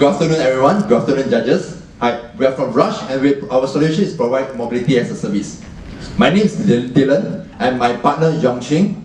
Good afternoon, everyone. Good afternoon, judges. Hi, we are from Rush, and our solution is provide mobility as a service. My name is Dylan, and my partner Yongqing.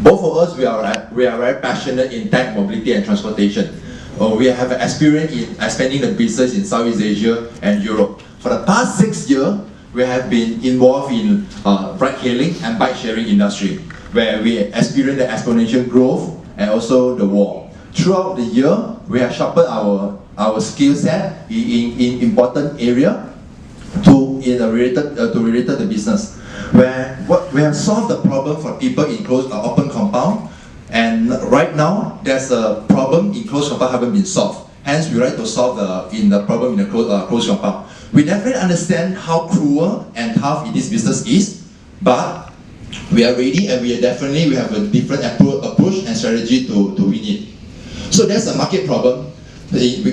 Both of us, we are very passionate in tech, mobility, and transportation. We have experience in expanding the business in Southeast Asia and Europe. For the past 6 years, we have been involved in ride-hailing and bike-sharing industry, where we experience the exponential growth and also the war. Throughout the year, we have sharpened our skill set in important area to related the business. Where we have solved the problem for people in closed open compound, and right now there's a problem in closed compound haven't been solved. Hence, we like to solve the problem in the closed compound. We definitely understand how cruel and tough this business is, but we are ready, and we have a different approach and strategy to win it. So there's a market problem. We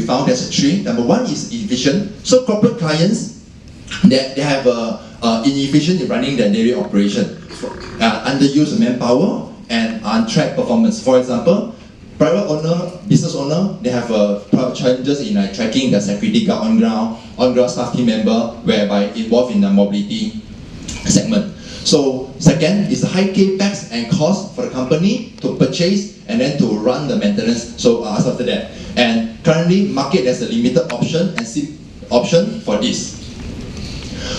found there's three. Number one is efficient. So corporate clients, they have inefficient in running their daily operation, underused manpower and untracked performance. For example, private owner, business owner, they have challenges in tracking the security guard on ground staff team member, whereby involved in the mobility segment. So second is the high capex and cost for the company to purchase and then to run the maintenance. So after that, and currently market has a limited option for this.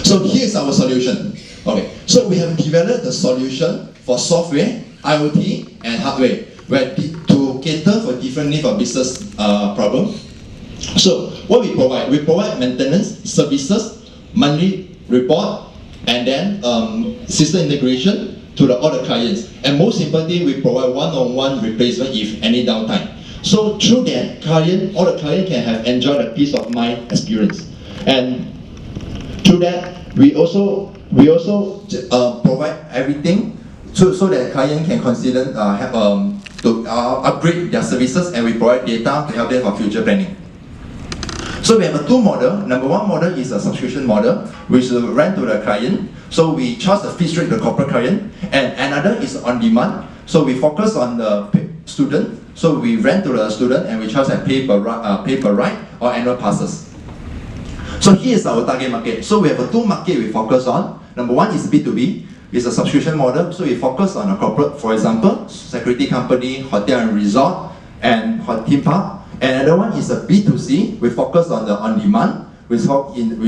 So here's our solution. Okay, so we have developed the solution for software, IoT, and hardware, where to cater for different needs of business problem. So what we provide maintenance services, monthly report, and then system integration to all the clients. And most importantly, we provide one-on-one replacement if any downtime. So through that, all the client can enjoy the peace of mind experience. And through that, we also provide everything so that client can consider to upgrade their services, and we provide data to help them for future planning. So we have two models. Number one model is a subscription model, which will rent to the client. So we charge the fee straight to the corporate client, and another is on demand. So we focus on the student. So we rent to the student, and we charge and pay per ride or annual passes. So here is our target market. So we have two market we focus on. Number one is B2B. It's a subscription model. So we focus on a corporate, for example, security company, hotel and resort, and theme park. And another one is a B2C. We focus on the on-demand, which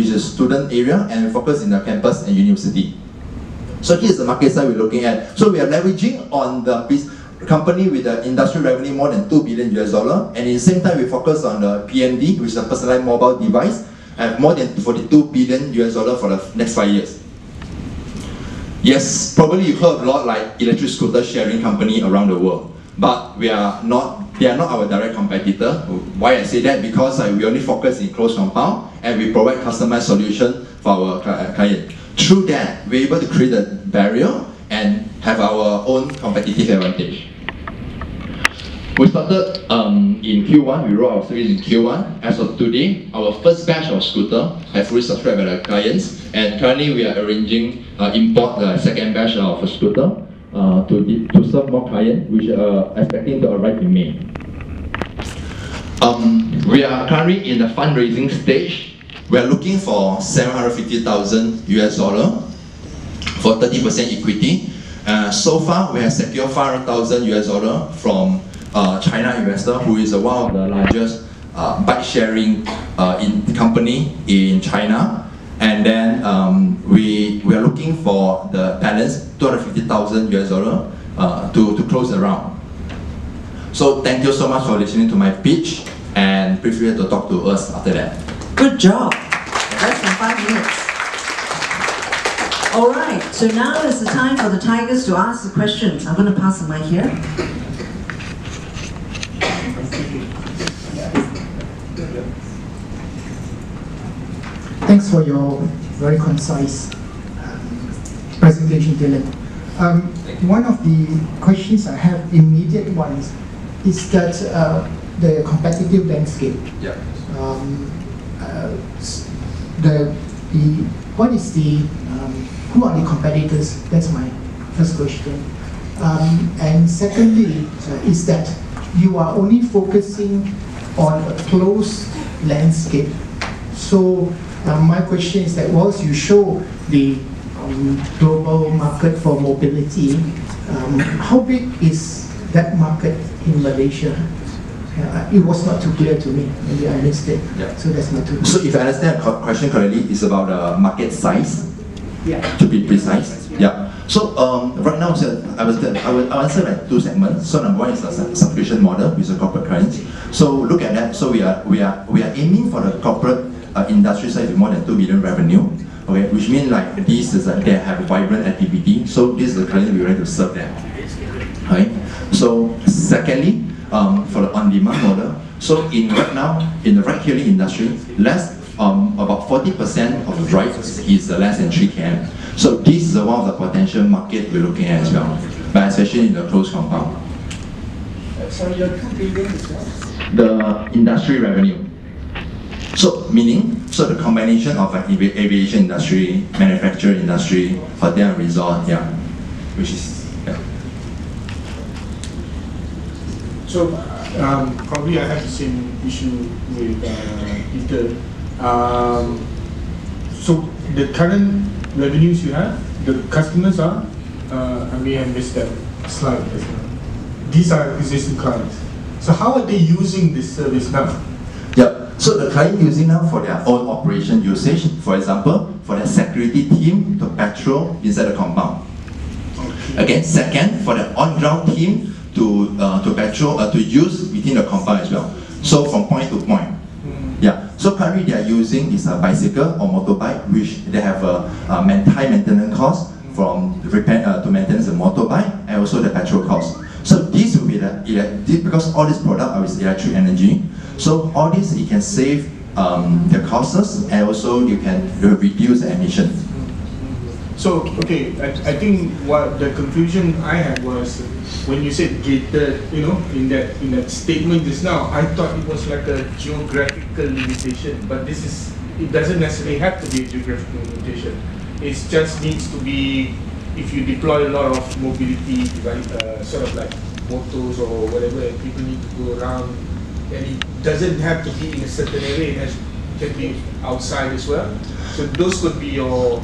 is student area, and we focus in the campus and university. So here's the market side we're looking at. So we are leveraging on the company with the industry revenue more than $2 billion, and at the same time we focus on the PMD, which is a personalized mobile device, and more than $42 billion for the next 5 years. Yes, probably you heard a lot like electric scooter sharing company around the world, but they are not our direct competitor. Why I say that? Because we only focus in closed compound, and we provide customized solution for our client. Through that, we're able to create a barrier and have our own competitive advantage. We started in Q1, we rolled our service in Q1. As of today, our first batch of scooter have fully subscribed by the clients, and currently we are arranging import the second batch of a scooter to serve more clients, which are expecting to arrive in May. We are currently in the fundraising stage. We are looking for $750,000 for 30% equity. So far, we have secured $500,000 from China investor, who is one of the largest bike sharing company in China. And then we are looking for the balance $250,000 to close the round. So thank you so much for listening to my pitch, and feel free to talk to us after that. Good job. Less than 5 minutes. All right. So now is the time for the Tigers to ask the questions. I'm going to pass the mic here. Thanks for your very concise presentation, Dylan. One of the questions I have, immediate ones, is that the competitive landscape. Yeah. What is who are the competitors? That's my first question. And secondly, is that you are only focusing on a closed landscape. So my question is that whilst you show the global market for mobility, how big is that market in Malaysia? It was not too clear to me. Maybe I missed it. Yeah. So that's my two. So if I understand the question correctly, it's about the market size. Yeah. To be precise. Yeah. So right now, I will answer like two segments. So number one is the subscription model with the corporate clients. So look at that. So we are aiming for the corporate industry side with more than 2 billion revenue. Okay, which means like this is they have vibrant activity. So this is the client we are to serve them. Okay. So secondly, for the on-demand model. So right now in the ride-hailing industry, about 40% of the rides is less than 3 km. So this is one of the potential market we're looking at as well, but especially in the closed compound. Sorry, your 2 billion is what? The industry revenue. So meaning, so the combination of aviation industry, manufacturing industry, hotel and resort, yeah, which is, yeah. So probably I have the same issue with Peter. So the current revenues you have, the customers are, I may have missed that slide. These are existing clients. So how are they using this service now? Yeah. So the client using now for their own operation usage, for example, for their security team to patrol inside the compound. Okay. Again, second, for the on-ground team to patrol to use within the compound as well. So from point to point. Yeah. So currently they are using is a bicycle or motorbike, which they have a high maintenance cost from repair to maintenance the motorbike and also the petrol cost. So this will be because all this product are with electric energy. So all this you can save the costs and also you can reduce the emission. So okay, I think what the confusion I had was when you said gated, you know, in that statement just now, I thought it was like a geographical limitation, but it doesn't necessarily have to be a geographical limitation. It just needs to be, if you deploy a lot of mobility, sort of like motors or whatever, and people need to go around, and it doesn't have to be in a certain area, it can be outside as well. So those could be your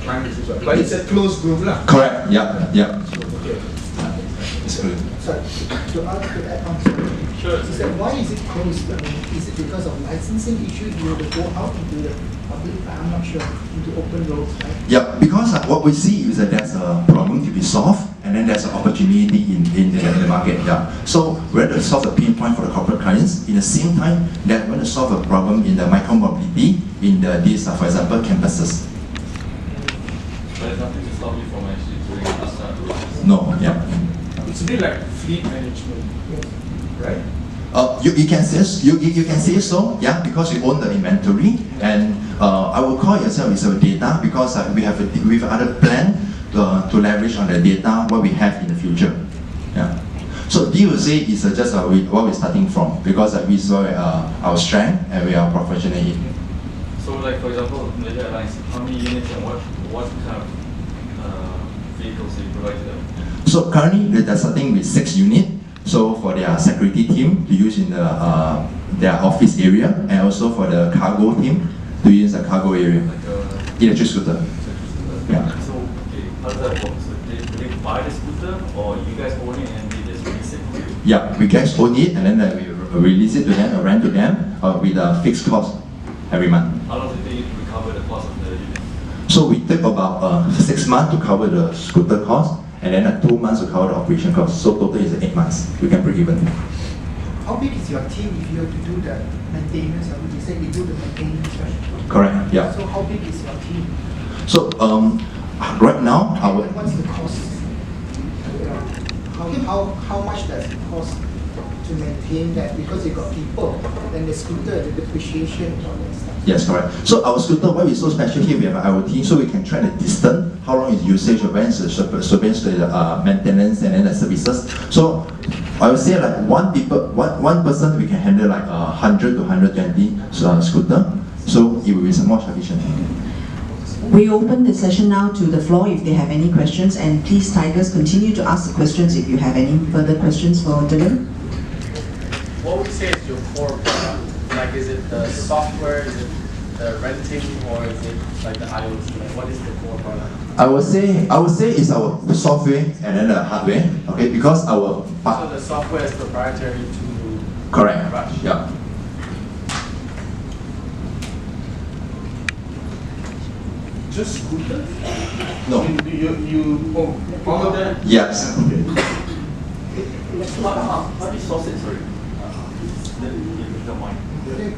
clients as well. But it's a closed group lah. Correct, yeah, yeah. So, okay. It's good. Sorry, to add on, Sure. is that why is it closed? I mean, is it because of licensing issues? You will go out into the public? I'm not sure. Into open roads, right? Yeah, because what we see is that there's a problem to be solved, and then there's an opportunity in the market. Yeah. So we're to solve the pain point for the corporate clients. In the same time, that we're to solve a problem in the micro mobility in these, for example, campuses. There's nothing to stop you from actually doing that. No, yeah. It's a bit like fleet management, right? You can say so, yeah, because you own the inventory, and I will call yourself as a data because we have other plan to leverage on the data what we have in the future. Yeah. So D will say is just what we're starting from because we saw our strength and we are professional in. So like for example, Malaysia Airlines, how many units and what kind of vehicles do you provide to them? So currently they're starting with 6 units. So for their security team to use in their office area, and also for the cargo team to use the cargo area. Like electric scooter. Yeah. So okay, how does that work? So do they buy the scooter, or you guys own it and they just release it to you? Yeah, we guys own it and then we release it to them or rent to them with a fixed cost every month. How long does it take you to recover the cost of the unit? So we take about 6 months to cover the scooter cost, and then 2 months to cover the operation cost. So total is 8 months. We can break even. How big is your team if you have to do the maintenance? You said you do the maintenance, right? Correct. Yeah. So how big is your team? So right now our And what's the cost? How much does it cost to maintain that? Because you got people, then the scooter, the depreciation, and all that stuff. yes, correct. So our scooter, why we're so special here, we have an IoT, so we can track the distance, how long is usage, when is the maintenance, and then the services. So I would say like one person we can handle like 100 to 120 scooter, so it will be more sufficient. We open the session now to the floor if they have any questions, and please, Tigers, continue to ask the questions if you have any further questions for Dylan. what would you say is your core product? Like, is it the software, is it the renting, or is it like the IoT? Like, what is the core product? I would say it's our software and then the hardware. Okay, because our So the software is proprietary to correct. Rush. Yeah. Just scooter? No. All of that? Yes. Okay. How do you source it? Sorry. If you don't mind.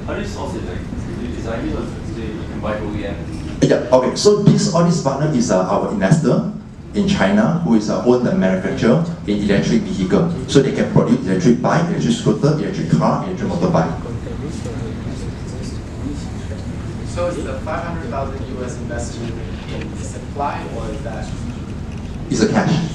How do you source it? Like, do you design it or say you can buy OEM? Yeah. Okay. So all this partner is our investor in China who is own the manufacturer in electric vehicle. So they can produce electric bike, electric scooter, electric car, electric motorbike. So is the 500,000 US investment in supply, or is that? It's a cash.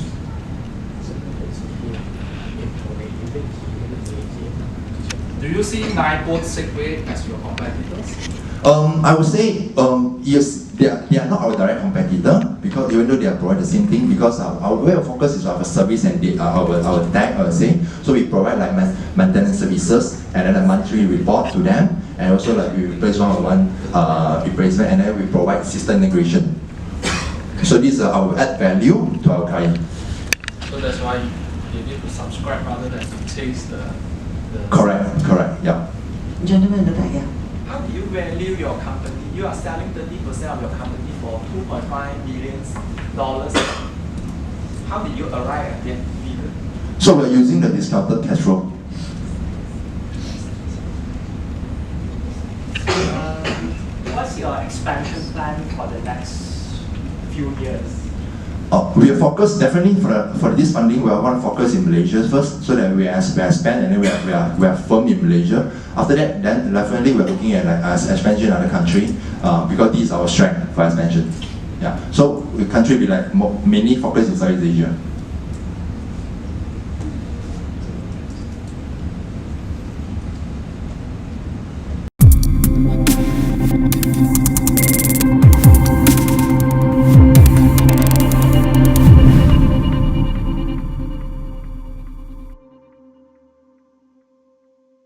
Do you see Nine-Boat Segway as your competitors? I would say yes, they are not our direct competitor because even though they are provide the same thing, because our way of focus is our service and our tech, I would say. So we provide like maintenance services and then a monthly report to them, and also like we replace one replacement, and then we provide system integration. So these are our add value to our client. So that's why you need to subscribe rather than to chase the Correct, yeah. Gentleman in the back, yeah. How do you value your company? You are selling 30% of your company for $2.5 million. How did you arrive at that figure? So we're using the discounted cash flow. What's your expansion plan for the next few years? We are focused definitely for this funding. We want to focus in Malaysia first, so that we are spend and then we are firm in Malaysia. After that, then definitely we are looking at like expansion in other country because this is our strength for expansion. Yeah. So the country be like mainly focused in Southeast Asia.